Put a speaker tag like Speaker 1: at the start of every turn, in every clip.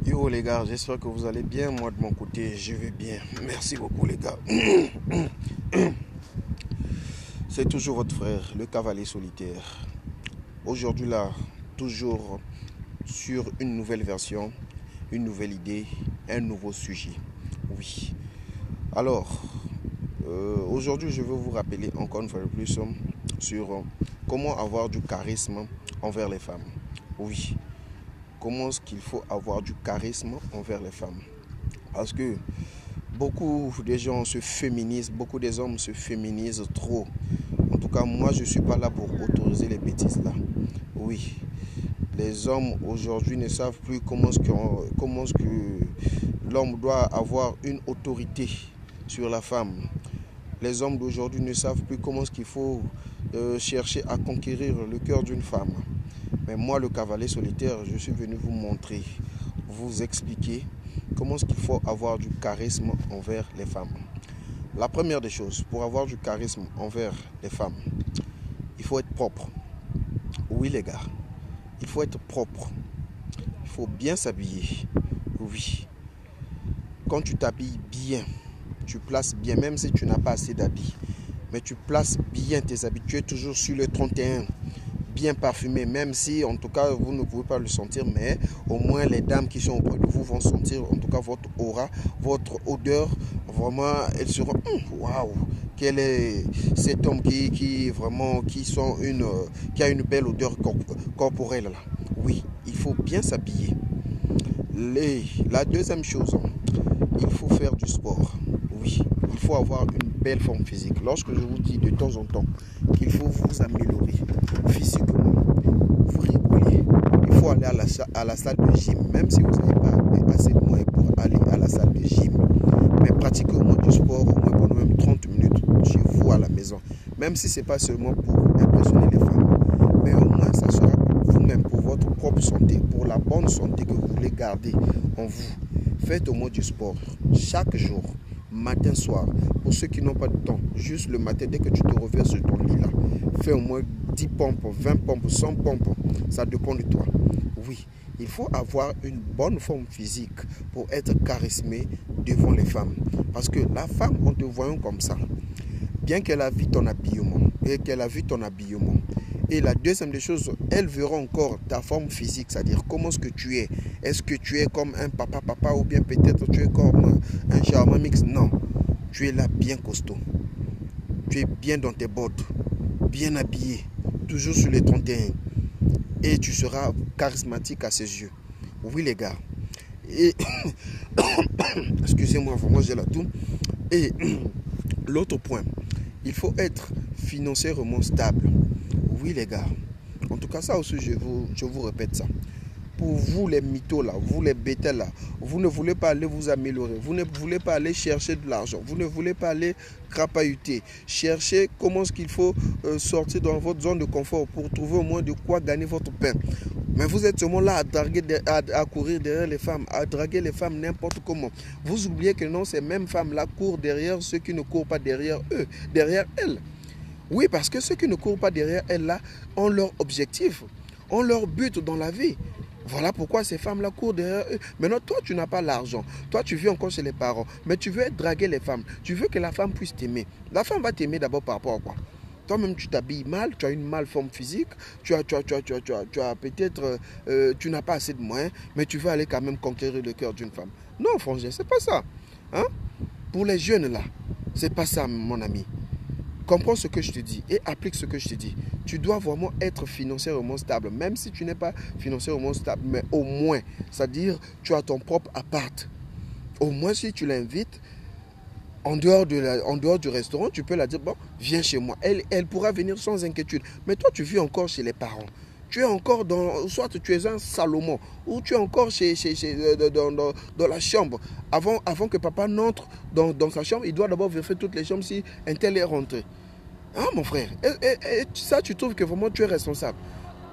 Speaker 1: Yo les gars, j'espère que vous allez bien. Moi de mon côté, je vais bien. Merci beaucoup les gars. C'est toujours votre frère, le cavalier solitaire. Aujourd'hui là, toujours sur une nouvelle version, une nouvelle idée, un nouveau sujet. Oui. Alors, aujourd'hui je veux vous rappeler encore une fois de plus sur comment avoir du charisme envers les femmes. Oui. Comment est-ce qu'il faut avoir du charisme envers les femmes? Parce que beaucoup de gens se féminisent, beaucoup des hommes se féminisent trop. En tout cas, moi, je ne suis pas là pour autoriser les bêtises là. Oui, les hommes aujourd'hui ne savent plus comment est-ce que l'homme doit avoir une autorité sur la femme. Les hommes d'aujourd'hui ne savent plus comment est-ce qu'il faut chercher à conquérir le cœur d'une femme. Mais moi, le cavalier solitaire, je suis venu vous montrer, vous expliquer comment est-ce qu'il faut avoir du charisme envers les femmes. La première des choses, pour avoir du charisme envers les femmes, il faut être propre. Oui les gars, il faut être propre. Il faut bien s'habiller. Oui. Quand tu t'habilles bien, tu places bien, même si tu n'as pas assez d'habits, mais tu places bien tes habits. Tu es toujours sur le 31. Bien parfumé, même si en tout cas vous ne pouvez pas le sentir, mais au moins les dames qui sont auprès de vous vont sentir en tout cas votre aura, votre odeur. Vraiment, elles seront waouh, quel est cet homme qui vraiment qui a une belle odeur corporelle là. Oui, il faut bien s'habiller. La deuxième chose, il faut faire du sport. Oui, il faut avoir une belle forme physique. Lorsque je vous dis de temps en temps qu'il faut vous améliorer physiquement, vous rigolez. Il faut aller à la salle de gym, même si vous n'avez pas assez de moyens pour aller à la salle de gym. Mais pratiquez au moins du sport, au moins pendant même 30 minutes chez vous à la maison. Même si ce n'est pas seulement pour impressionner les femmes, mais au moins ça sera pour vous-même, pour votre propre santé, pour la bonne santé que vous voulez garder en vous. Faites au moins du sport chaque jour, matin, soir. Pour ceux qui n'ont pas de temps, juste le matin, dès que tu te reverses sur ton lit là, fais au moins 10 pompes, 20 pompes, 100 pompes. Ça dépend de toi. Oui, il faut avoir une bonne forme physique pour être charismé devant les femmes. Parce que la femme, en te voyant comme ça, bien qu'elle a vu ton habillement, et la deuxième des choses, elle verra encore ta forme physique, c'est-à-dire comment est-ce que tu es. Est-ce que tu es comme un papa ou bien peut-être tu es comme un charmant mix? Non, tu es là bien costaud. Tu es bien dans tes bottes, bien habillé, toujours sur les 31. Et tu seras charismatique à ses yeux. Oui les gars. Et excusez-moi, vraiment j'ai la toux. Et l'autre point, il faut être financièrement stable. Oui les gars. En tout cas ça aussi je vous répète ça. Pour vous les mythos là, vous les bêtas là, vous ne voulez pas aller vous améliorer, vous ne voulez pas aller chercher de l'argent, vous ne voulez pas aller crapahuter, chercher comment est-ce qu'il faut sortir dans votre zone de confort pour trouver au moins de quoi gagner votre pain. Mais vous êtes seulement là à courir derrière les femmes, à draguer les femmes n'importe comment. Vous oubliez que non, ces mêmes femmes-là courent derrière ceux qui ne courent pas derrière eux, derrière elles. Oui, parce que ceux qui ne courent pas derrière elles là ont leur objectif, ont leur but dans la vie. Voilà pourquoi ces femmes-là courent derrière eux. Maintenant, toi, tu n'as pas l'argent. Toi, tu vis encore chez les parents. Mais tu veux draguer les femmes. Tu veux que la femme puisse t'aimer. La femme va t'aimer d'abord par rapport à quoi? Toi-même, tu t'habilles mal, tu as une malforme physique, tu as peut-être, tu n'as pas assez de moyens, mais tu veux aller quand même conquérir le cœur d'une femme. Non, frangin, c'est pas ça. Hein? Pour les jeunes là, c'est pas ça, mon ami. Comprends ce que je te dis et applique ce que je te dis. Tu dois vraiment être financièrement stable, même si tu n'es pas financièrement stable, mais au moins, c'est-à-dire tu as ton propre appart. Au moins, si tu l'invites, en dehors du restaurant, tu peux la dire, bon, viens chez moi. Elle pourra venir sans inquiétude. Mais toi, tu vis encore chez les parents. Tu es encore soit tu es un Salomon, ou tu es encore dans la chambre. Avant que papa n'entre dans sa chambre, il doit d'abord vérifier toutes les chambres si un tel est rentré. Hein, mon frère? Et ça, tu trouves que vraiment tu es responsable?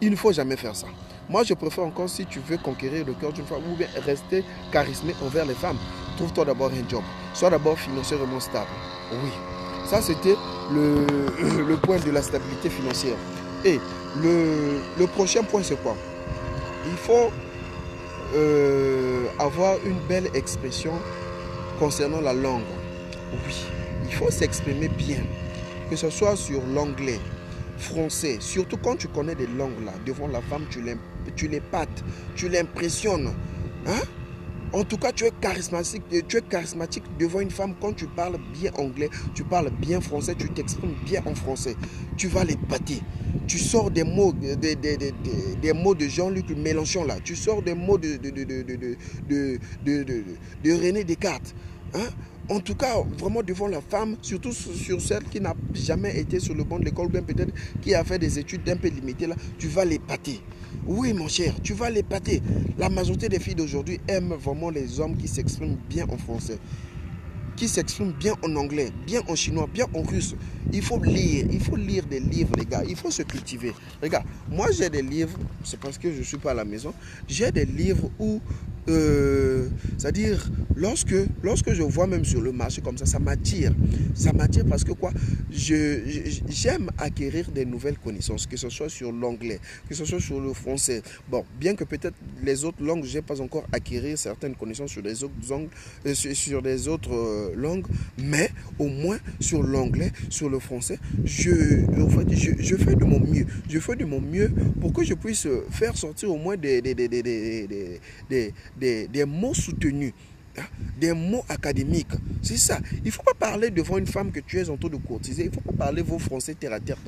Speaker 1: Il ne faut jamais faire ça. Moi, je préfère encore, si tu veux conquérir le cœur d'une femme ou bien rester charismé envers les femmes, trouve-toi d'abord un job. Sois d'abord financièrement stable. Oui, ça c'était le point de la stabilité financière. Et le prochain point, c'est quoi? Il faut avoir une belle expression concernant la langue. Oui, il faut s'exprimer bien, que ce soit sur l'anglais, français, surtout quand tu connais des langues là, devant la femme, tu l'épates, tu l'impressionnes. Hein? En tout cas, tu es charismatique devant une femme quand tu parles bien anglais, tu parles bien français, tu t'exprimes bien en français. Tu vas l'épater. Tu sors des mots, des mots de Jean-Luc Mélenchon là. Tu sors des mots de René Descartes. Hein? En tout cas, vraiment devant la femme, surtout sur celle qui n'a jamais été sur le banc de l'école, ou bien peut-être qui a fait des études un peu limitées là, tu vas l'épater. Oui, mon cher, tu vas l'épater. La majorité des filles d'aujourd'hui aiment vraiment les hommes qui s'expriment bien en français, qui s'expriment bien en anglais, bien en chinois, bien en russe. Il faut lire des livres, les gars. Il faut se cultiver. Regarde, moi j'ai des livres, c'est parce que je ne suis pas à la maison, j'ai des livres où, c'est-à-dire, lorsque je vois même sur le marché comme ça m'attire. Ça m'attire parce que quoi, j'aime acquérir des nouvelles connaissances, que ce soit sur l'anglais, que ce soit sur le français. Bon, bien que peut-être les autres langues, je n'ai pas encore acquérir certaines connaissances sur des autres langues, mais au moins sur l'anglais, sur le français, je fais de mon mieux. Je fais de mon mieux pour que je puisse faire sortir au moins des mots soutenus. Des mots académiques. C'est ça. Il ne faut pas parler devant une femme que tu es en train de courtiser. Il ne faut pas parler vos français terre à terre.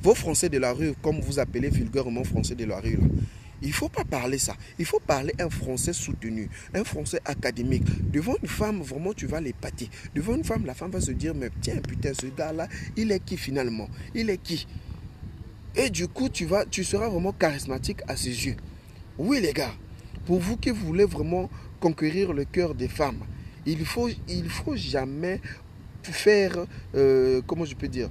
Speaker 1: Vos français de la rue, comme vous appelez vulgairement français de la rue. Là. Il ne faut pas parler ça. Il faut parler un français soutenu, un français académique. Devant une femme, vraiment, tu vas l'épater. Devant une femme, la femme va se dire, mais tiens, putain, ce gars-là, il est qui finalement? Il est qui? Et du coup, tu seras vraiment charismatique à ses yeux. Oui, les gars, pour vous qui voulez vraiment conquérir le cœur des femmes, il faut jamais faire, comment je peux dire,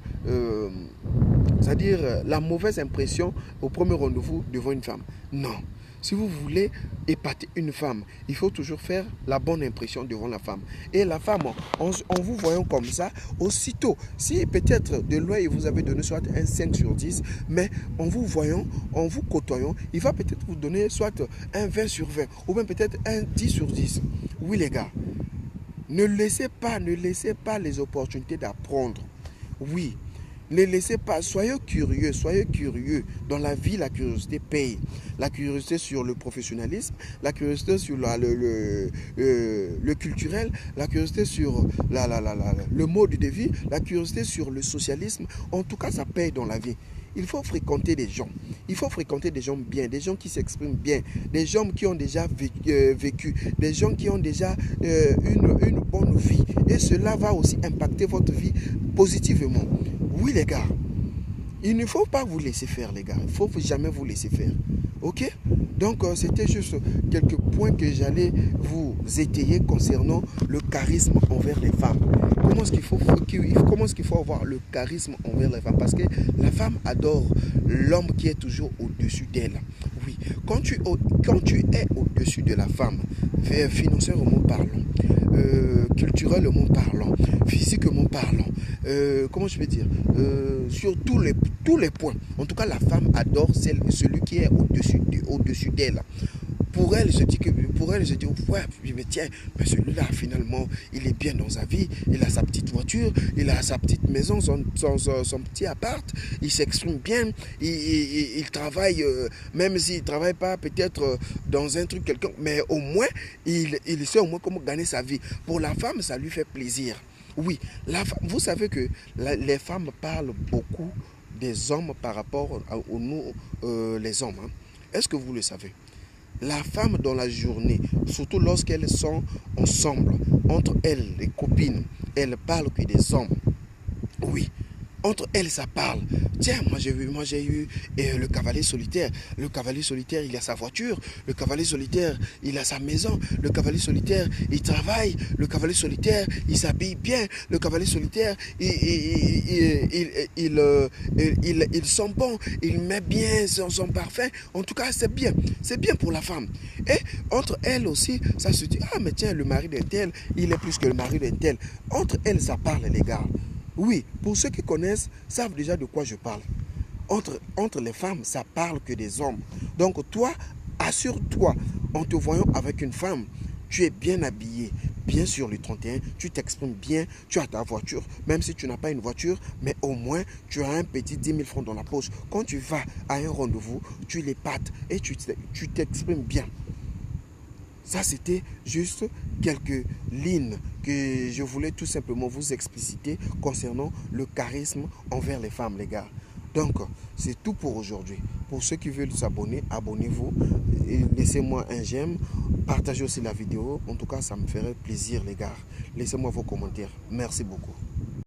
Speaker 1: c'est-à-dire la mauvaise impression au premier rendez-vous devant une femme. Non. Si vous voulez épater une femme, il faut toujours faire la bonne impression devant la femme. Et la femme, en vous voyant comme ça, aussitôt, si peut-être de loin, il vous avait donné soit un 5 sur 10, mais en vous voyant, en vous côtoyant, il va peut-être vous donner soit un 20 sur 20, ou bien peut-être un 10 sur 10. Oui, les gars, ne laissez pas les opportunités d'apprendre. Oui. Ne laissez pas, soyez curieux. Dans la vie, la curiosité paye. La curiosité sur le professionnalisme, la curiosité sur le culturel, la curiosité sur le mode de vie, la curiosité sur le socialisme. En tout cas, ça paye dans la vie. Il faut fréquenter des gens. Il faut fréquenter des gens bien, des gens qui s'expriment bien, des gens qui ont déjà vécu, des gens qui ont déjà une bonne vie. Et cela va aussi impacter votre vie positivement. Oui, les gars, il ne faut pas vous laisser faire, les gars. Il ne faut jamais vous laisser faire. Ok? Donc, c'était juste quelques points que j'allais vous étayer concernant le charisme envers les femmes. Comment est-ce qu'il faut avoir le charisme envers les femmes? Parce que la femme adore l'homme qui est toujours au-dessus d'elle. Oui, quand tu es au-dessus de la femme, financièrement parlant, culturellement parlant, physiquement parlant, comment je vais dire, sur tous les points. En tout cas, la femme adore celui qui est au-dessus d'elle. Pour elle, je dis, ouais, mais tiens, mais celui-là, finalement, il est bien dans sa vie, il a sa petite voiture, il a sa petite maison, son petit appart, il s'exprime bien, il travaille, même s'il ne travaille pas peut-être dans un truc quelconque, mais au moins, il sait au moins comment gagner sa vie. Pour la femme, ça lui fait plaisir. Oui, vous savez que les femmes parlent beaucoup des hommes par rapport à nous, les hommes. Hein. Est-ce que vous le savez? La femme dans la journée, surtout lorsqu'elles sont ensemble, entre elles, les copines, elles parlent que des hommes. Oui, entre elles, ça parle. Tiens, moi j'ai eu le cavalier solitaire. Le cavalier solitaire, il a sa voiture. Le cavalier solitaire, il a sa maison. Le cavalier solitaire, il travaille. Le cavalier solitaire, il s'habille bien. Le cavalier solitaire, il sent bon. Il met bien son parfum. En tout cas, c'est bien. C'est bien pour la femme. Et entre elles aussi, ça se dit, ah mais tiens, le mari d'un tel, il est plus que le mari d'un tel. Entre elles, ça parle, les gars. Oui, pour ceux qui connaissent, savent déjà de quoi je parle. Entre les femmes, ça parle que des hommes. Donc toi, assure-toi, en te voyant avec une femme, tu es bien habillé, bien sur le 31, tu t'exprimes bien, tu as ta voiture, même si tu n'as pas une voiture, mais au moins tu as un petit 10 000 francs dans la poche. Quand tu vas à un rendez-vous, tu l'épates et tu t'exprimes bien. Ça, c'était juste quelques lignes que je voulais tout simplement vous expliciter concernant le charisme envers les femmes, les gars. Donc, c'est tout pour aujourd'hui. Pour ceux qui veulent s'abonner, abonnez-vous. Laissez-moi un j'aime. Partagez aussi la vidéo. En tout cas, ça me ferait plaisir, les gars. Laissez-moi vos commentaires. Merci beaucoup.